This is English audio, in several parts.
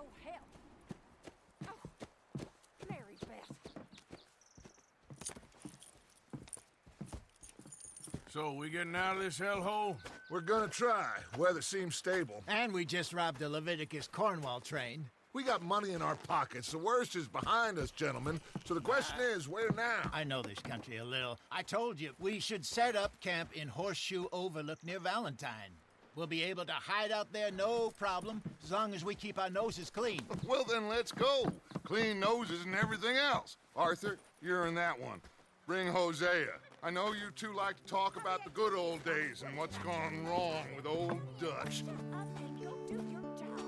no help. Oh, Mary Beth. So, we getting out of this hellhole? We're gonna try. Weather seems stable. And we just robbed a Leviticus Cornwall train. We got money in our pockets. The worst is behind us, gentlemen. So the question is, where now? I know this country a little. I told you, we should set up camp in Horseshoe Overlook near Valentine. We'll be able to hide out there, no problem, as long as we keep our noses clean. Well, then let's go. Clean noses and everything else. Arthur, you're in that one. Bring Hosea. I know you two like to talk about the good old days and what's gone wrong with old Dutch. Shut up and go do your job.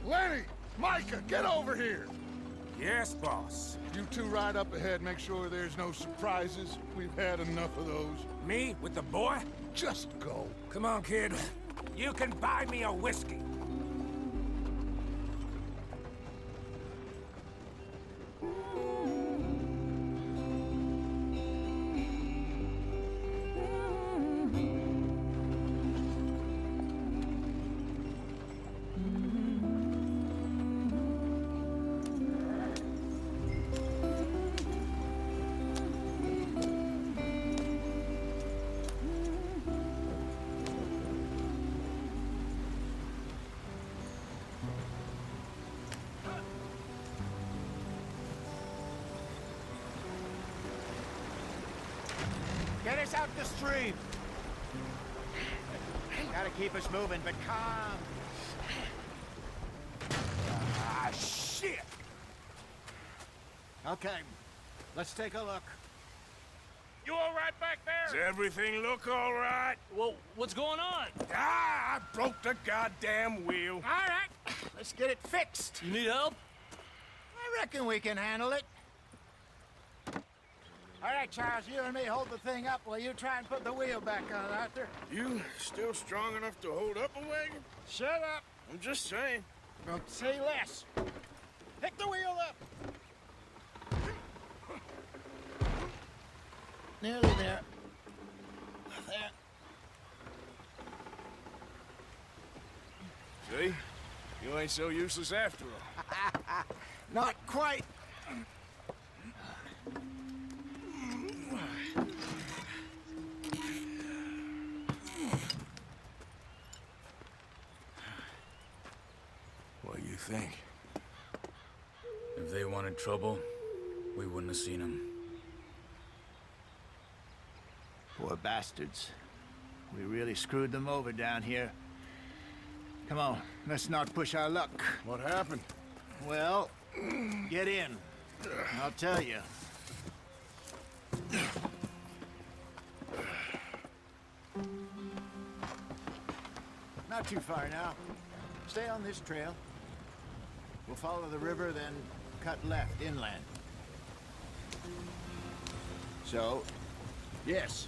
Lenny! Micah, get over here! Yes, boss. You two ride up ahead, make sure there's no surprises. We've had enough of those. Me with the boy? Just go. Come on, kid. You can buy me a whiskey. Get us out the stream! Gotta keep us moving, but calm. Ah, shit! Okay, let's take a look. You all right back Does there? everything look all right? Well, what's going on? Ah, I broke the goddamn wheel. All right, let's get it fixed. You need help? I reckon we can handle it. All right, Charles, you and me hold the thing up while you try and put the wheel back on, Arthur. You still strong enough to hold up a wagon? Shut up. I'm just saying. Don't say less. Pick the wheel up. Nearly there. There. See? You ain't so useless after all. Not quite. What do you think? If they wanted trouble, we wouldn't have seen them. Poor bastards. We really screwed them over down here. Come on, let's not push our luck. What happened? Well, get in. I'll tell you. Not too far now. Stay on this trail. We'll follow the river, then cut left inland. So, yes,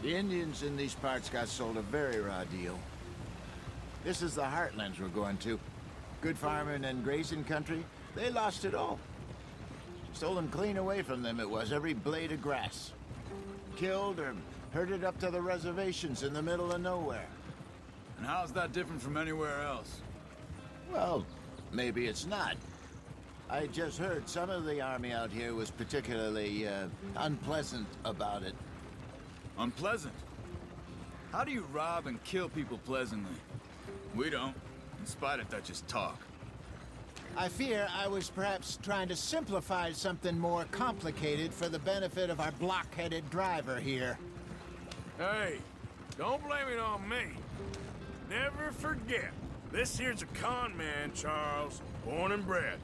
the Indians in these parts got sold a very raw deal. This is the heartlands we're going to. Good farming and grazing country, they lost it all. Stolen clean away from them it was, every blade of grass. Killed or herded up to the reservations in the middle of nowhere. And how's that different from anywhere else? Well, maybe it's not. I just heard some of the army out here was particularly, unpleasant about it. Unpleasant? How do you rob and kill people pleasantly? We don't, in spite of Dutch's talk. I fear I was perhaps trying to simplify something more complicated for the benefit of our block-headed driver here. Hey, don't blame it on me. Never forget, this here's a con man, Charles, born and bred.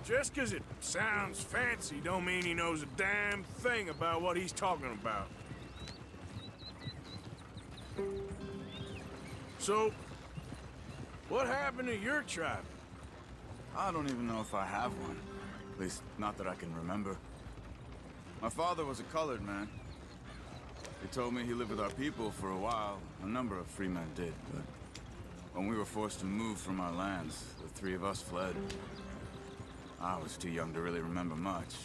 Just 'cause it sounds fancy don't mean he knows a damn thing about what he's talking about. So, what happened to your tribe? I don't even know if I have one. At least, not that I can remember. My father was a colored man. He told me he lived with our people for a while. A number of free men did, but when we were forced to move from our lands, the three of us fled. I was too young to really remember much.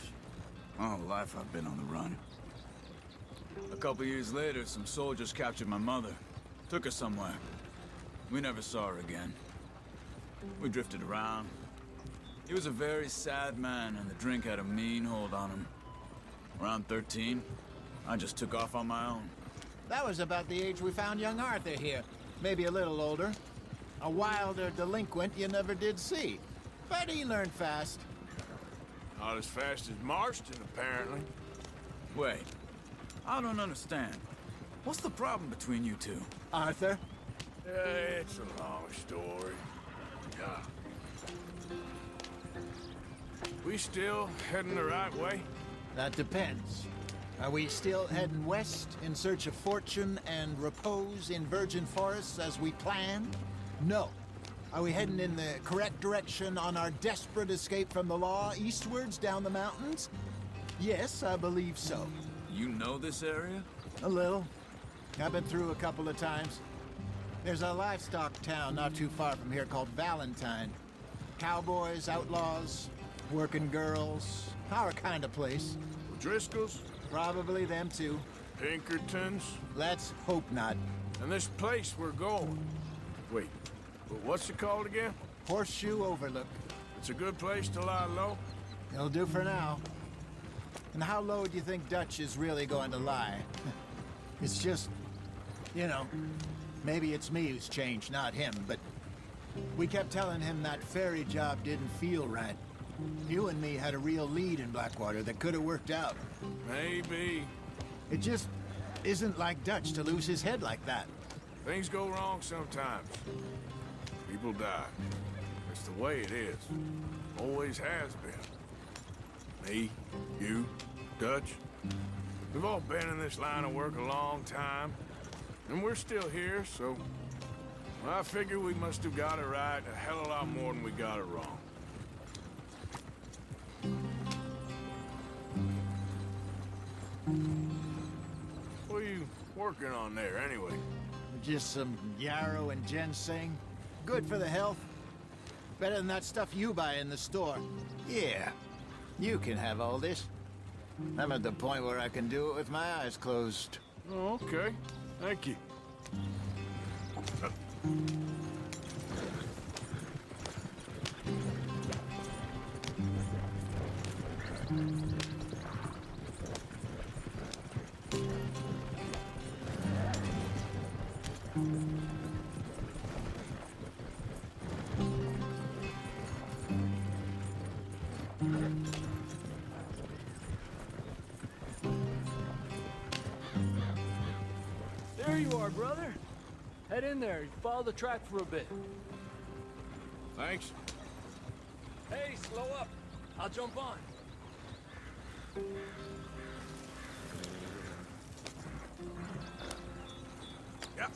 My whole life I've been on the run. A couple years later, some soldiers captured my mother. Took her somewhere. We never saw her again. We drifted around. He was a very sad man, and the drink had a mean hold on him. Around 13, I just took off on my own. That was about the age we found young Arthur here. Maybe a little older. A wilder delinquent you never did see. But he learned fast. Not as fast as Marston, apparently. Wait, I don't understand. What's the problem between you two? Arthur? It's a long story. Yeah. We still heading the right way? That depends. Are we still heading west in search of fortune and repose in virgin forests as we planned? No. Are we heading in the correct direction on our desperate escape from the law eastwards down the mountains? Yes, I believe so. You know this area? A little. I've been through a couple of times. There's a livestock town not too far from here called Valentine. Cowboys, outlaws, working girls, our kind of place. Driscoll's? Probably them too. Pinkertons? Let's hope not. And this place we're going. Wait, but what's it called again? Horseshoe Overlook. It's a good place to lie low? It'll do for now. And how low do you think Dutch is really going to lie? It's just, you know, maybe it's me who's changed, not him, but we kept telling him that ferry job didn't feel right. You and me had a real lead in Blackwater that could have worked out. Maybe. It just isn't like Dutch to lose his head like that. Things go wrong sometimes. People die. It's the way it is. Always has been. Me, you, Dutch. We've all been in this line of work a long time. And we're still here, so... I figure we must have got it right a hell of a lot more than we got it wrong. What are you working on there, anyway? Just some yarrow and ginseng. Good for the health. Better than that stuff you buy in the store. Yeah, you can have all this. I'm at the point where I can do it with my eyes closed. Oh, okay. Thank you. There you are, brother. Head in there. Follow the track for a bit. Thanks. Hey, slow up. I'll jump on. Yeah.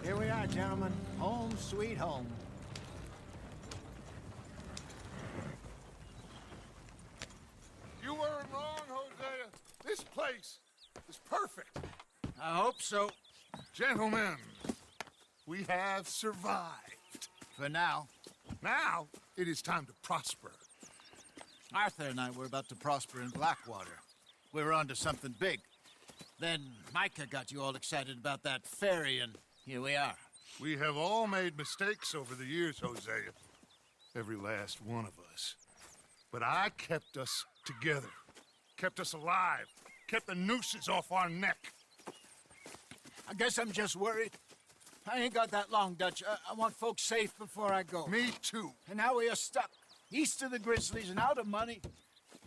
Here we are, gentlemen. Home sweet home. You weren't wrong, Hosea. This place is perfect. I hope so. Gentlemen, we have survived. For now. Now, it is time to prosper. Arthur and I were about to prosper in Blackwater. We were onto something big. Then Micah got you all excited about that ferry, and here we are. We have all made mistakes over the years, Hosea. Every last one of us. But I kept us together. Kept us alive. Kept the nooses off our neck. I guess I'm just worried. I ain't got that long, Dutch. I want folks safe before I go. Me too. And now we are stuck east of the Grizzlies and out of money,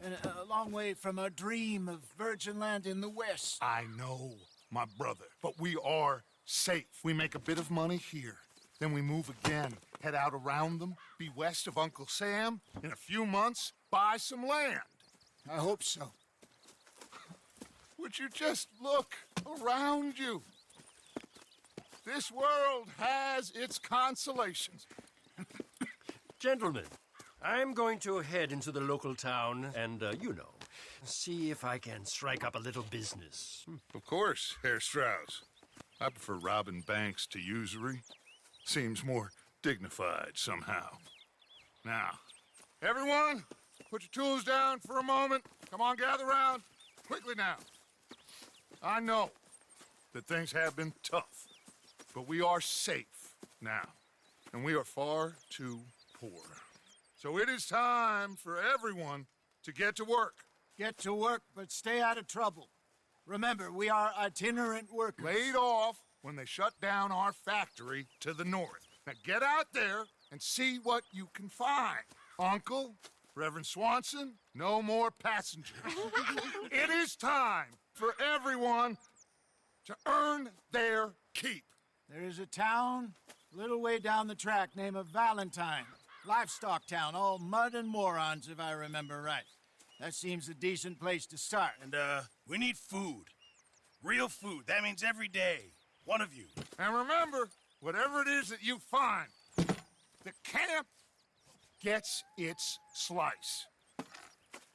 and a long way from our dream of virgin land in the west. I know, my brother, but we are safe. We make a bit of money here, then we move again, head out around them, be west of Uncle Sam. In a few months, buy some land. I hope so. Would you just look around you? This world has its consolations. Gentlemen, I'm going to head into the local town and, see if I can strike up a little business. Of course, Herr Strauss. I prefer robbing banks to usury. Seems more dignified somehow. Now, everyone, put your tools down for a moment. Come on, gather round. Quickly now. I know that things have been tough, but we are safe now, and we are far too poor. So it is time for everyone to get to work. Get to work, but stay out of trouble. Remember, we are itinerant workers. Laid off when they shut down our factory to the north. Now get out there and see what you can find. Uncle, Reverend Swanson, no more passengers. It is time for everyone to earn their keep. There is a town a little way down the track named Valentine. Livestock town, all mud and morons, if I remember right. That seems a decent place to start. And, we need food. Real food. That means every day. One of you. And remember, whatever it is that you find, the camp gets its slice.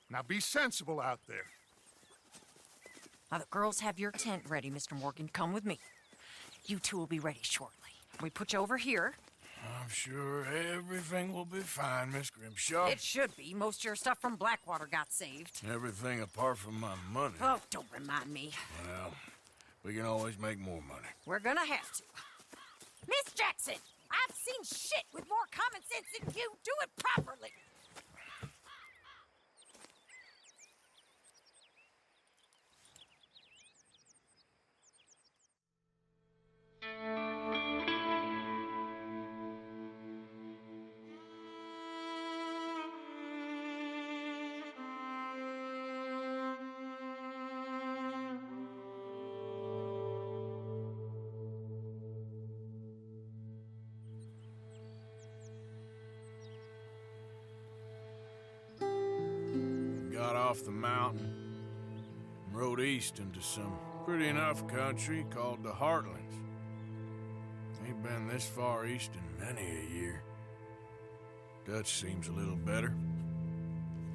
Now be sensible out there. Now, the girls have your tent ready, Mr. Morgan. Come with me. You two will be ready shortly. We put you over here. I'm sure everything will be fine, Miss Grimshaw. It should be. Most of your stuff from Blackwater got saved. Everything apart from my money. Oh, don't remind me. Well, we can always make more money. We're gonna have to. Miss Jackson, I've seen shit with more common sense than you. Do it properly. Got off the mountain and rode east into some pretty enough country called the Heartlands. Ain't been this far east in many a year. Dutch seems a little better.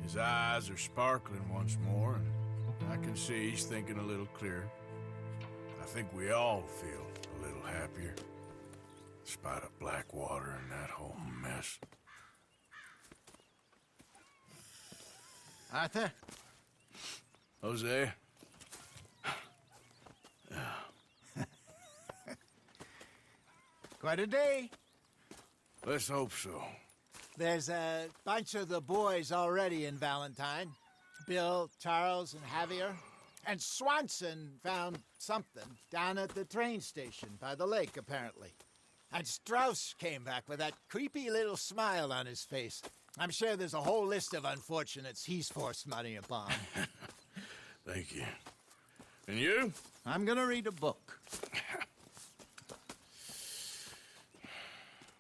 His eyes are sparkling once more, and I can see he's thinking a little clearer. I think we all feel a little happier, in spite of Blackwater and that whole mess. Arthur? Hosea? Quite a day. Let's hope so. There's a bunch of the boys already in Valentine. Bill, Charles, and Javier. And Swanson found something down at the train station by the lake, apparently. And Strauss came back with that creepy little smile on his face. I'm sure there's a whole list of unfortunates he's forced money upon. Thank you. And you? I'm gonna read a book.